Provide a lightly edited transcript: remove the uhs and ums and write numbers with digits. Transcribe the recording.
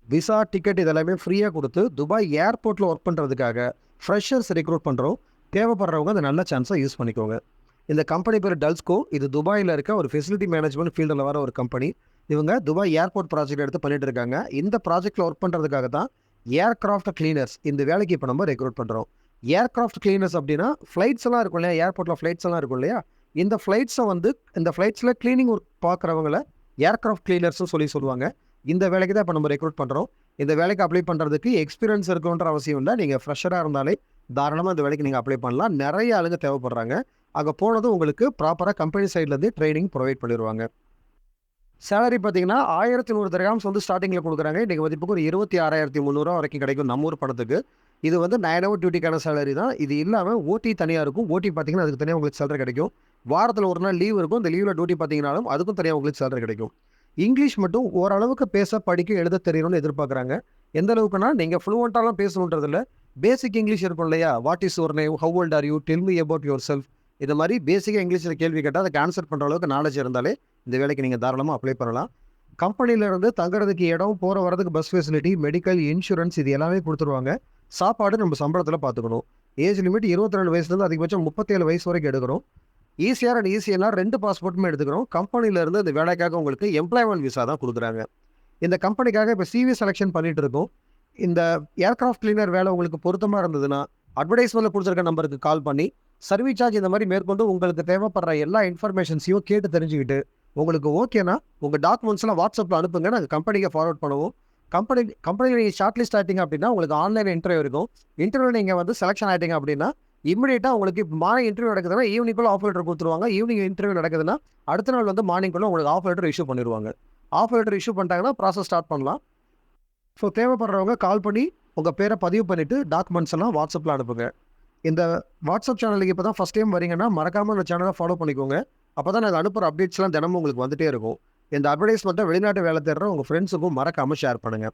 Visa, ticket இதெல்லாமே ஃப்ரீயா குடுத்து, துபாய் ஏர்போர்ட்ல ஒர்க் பண்றதுக்காக ஃப்ரெஷர்ஸ் ரெக்ரூட் பண்றோம். தேவைப்படுறவங்க அந்த நல்ல சான்ஸ யூஸ் பண்ணிக்கோங்க. இந்த கம்பெனி பேரு டல்ஸ்கோ. இது துபாய்ல இருக்க ஒரு ஃபெசிலிட்டி மேனேஜ்மென்ட் ஃபீல்டுல வர ஒரு கம்பெனி. இவங்க துபாய் ஏர்போர்ட் ப்ராஜெக்ட் எடுத்து பண்ணிட்டு இருக்காங்க. இந்த ப்ராஜெக்ட்ல ஒர்க் பண்றதுக்காக தான் ஏர்கிராஃப்ட் கிளீனர்ஸ் இந்த வேலைக்கு இப்ப நம்ம ரெக்ரூட் பண்றோம். ஏர்கிராஃப்ட் கிளீனர்ஸ் அப்படின்னா, ஃப்ளைட்ஸ் எல்லாம் இருக்கும் இல்லையா? ஏர்போர்ட்ல ஃப்ளைட்ஸ் எல்லாம் இருக்கும் இல்லையா? இந்த ஃப்ளைட்ஸ வந்து இந்த ஃப்ளைட்ஸ்ல கிளீனிங் ஒர்க் பார்க்குறவங்கள ஏர்கிராஃப்ட் கிளீனர்ஸ்ன்னு சொல்லுவாங்க. இந்த வேலைக்கு தான் இப்ப நம்ம ரெக்ரூட் பண்றோம். இந்த வேலைக்கு அப்ளை பண்றதுக்கு எக்ஸ்பீரியன்ஸ் இருக்கணுன்ற அவசியம் இல்ல. நீங்க ஃப்ரெஷரா இருந்தாலே தாராளமா இந்த வேலைக்கு நீங்க அப்ளை பண்ணலாம். நெறைய ஆளுங்க தேவைப்படுறாங்க. அங்க போனதும் உங்களுக்கு ப்ராப்பரா கம்பெனி சைட்ல இருந்து ட்ரெய்னிங் புரொவைட் பண்ணிருவாங்க. சேலரி பார்த்தீங்கன்னா, 1100 திர்ஹாம்ஸ் வந்து ஸ்டார்ட்டிங்ல குடுக்குறாங்க. இன்னைக்கு மதிப்புக்கு ஒரு 26,300 வரைக்கும் கிடைக்கும் நம்ம ஊர் பணத்துக்கு. இது வந்து 9 ஹவர் டியூட்டிக்கான சேலரி தான். இது இல்லாம ஓடி தனியா இருக்கும். ஓடி பார்த்தீங்கன்னா, அதுக்கு தனியா உங்களுக்கு சேலரி கிடைக்கும். வாரத்துல 1 நாள் லீவ் இருக்கும். இந்த லீவ்ல டியூட்டி பார்த்தீங்கனாலும், அதுக்கும் தனியா உங்களுக்கு சேலரி கிடைக்கும். இங்கிலீஷ் மட்டும் ஓரளவுக்கு பேச, படிக்க, எழுத தெரியணும்னு எதிர்பார்க்குறாங்க. எந்த அளவுக்குன்னா, நீங்க ஃப்ளூவன்ட்டாலாம் பேசணுன்றது இல்ல. பேசிக் இங்கிலீஷ் இருக்கும் இல்லையா? What is your name? How old are you? Tell me about your self. இது மாரி பேசிக்கா இங்கிலீஷ்ல கேள்வி கேட்டா, அதுக்கு ஆன்சர் பண்ற அளவுக்கு நாலேட்ஜ் இருந்தாலே, இந்த வேலைக்கு நீங்க தாராளமா அப்ளை பண்ணலாம். கம்பெனில இருந்து தங்குறதுக்கு இடம், போற வரதுக்கு பஸ் ஃபெசிலிட்டி, மெடிக்கல், இன்சூரன்ஸ் இது எல்லாமே குடுத்துருவாங்க. சாப்பாடு நம்ம சம்பளத்துல பார்த்துக்கணும். ஏஜ் லிமிட் 22 வயசுலேருந்து அதிகபட்சம் 37 வயசு வரைக்கும் எடுக்கிறோம். ஈசிஆர் அண்ட் இசிஎல்ஆர் 2 பாஸ்போர்ட்டுமே எடுத்துக்கிறோம். கம்பெனில இருந்து இந்த வேலைக்காக உங்களுக்கு எம்ப்ளாய்மென்ட் விசா தான் குடுக்குறாங்க. இந்த கம்பெனிக்காக இப்ப சிவி செலக்ஷன் பண்ணிட்டு இருக்கோம். இந்த ஏர்கிராஃப்ட் கிளீனர் வேலை உங்களுக்கு பொருத்தமா இருந்ததுன்னா, அட்வர்டைஸ்மென்ட்ல குடுத்திருக்க நம்பருக்கு கால் பண்ணி, சர்வீஸ் சார்ஜ் இந்த மாரி மேற்கொண்டு உங்களுக்கு தேவைப்படுற எல்லா இன்ஃபர்மேஷன்ஸையும் கேட்டு தெரிஞ்சுக்கிட்டு, உங்களுக்கு ஓகேன்னா, உங்க டாக்குமெண்ட்ஸ்லாம் WhatsAppல அனுப்புங்க. நாங்க கம்பெனிக்கு ஃபார்வர்ட் பண்ணுவோம். கம்பெனில நீங்க ஷார்ட் லிஸ்ட் ஆயிட்டீங்க அப்படின்னா, உங்களுக்கு ஆன்லைன் இன்டர்வியூ இருக்கும். இன்டர்வியூல நீங்க வந்து செலக்ஷன் ஆயிட்டீங்க அப்படின்னா, இமிடியேட்டா உங்களுக்கு இப்ப மார்னிங் இன்டர்வியூ நடக்குதுன்னா, ஈவினிங்குள்ள ஆஃபர் லெட்டர் குடுத்துருவாங்க. ஈவினிங் இன்டர்வியூ நடக்குதுன்னா, அடுத்த நாள் வந்து மார்னிங்குள்ள உங்களுக்கு ஆஃபர் லெட்டர் இஷ்யூ பண்ணிருவாங்க. ஆஃபர் லெட்டர் இஷ்யூ பண்ணிட்டாங்கன்னா, ப்ராசஸ் ஸ்டார்ட் பண்ணலாம். ஸோ தேவைப்படுறவங்க கால் பண்ணி, உங்க பேர பதிவு பண்ணிட்டு, டாக்குமெண்ட்ஸ் எல்லாம் WhatsAppல அனுப்புங்க. இந்த WhatsApp சேனலுக்கு இப்ப தான் ஃபர்ஸ்ட் டைம் வரீங்கன்னா, மறக்காம இந்த சேனல ஃபாலோ பண்ணிக்கோங்க. அப்பதான் நாங்க அனுப்புற அப்டேட்ஸ்லாம் தினமும் உங்களுக்கு வந்துட்டே இருக்கும். இந்த அட்வர்டைஸ்மென்ட்ட வெளிநாட்டு வேலை தேடுற உங்க ஃப்ரெண்ட்ஸுக்கும் மறக்காம ஷேர் பண்ணுங்க.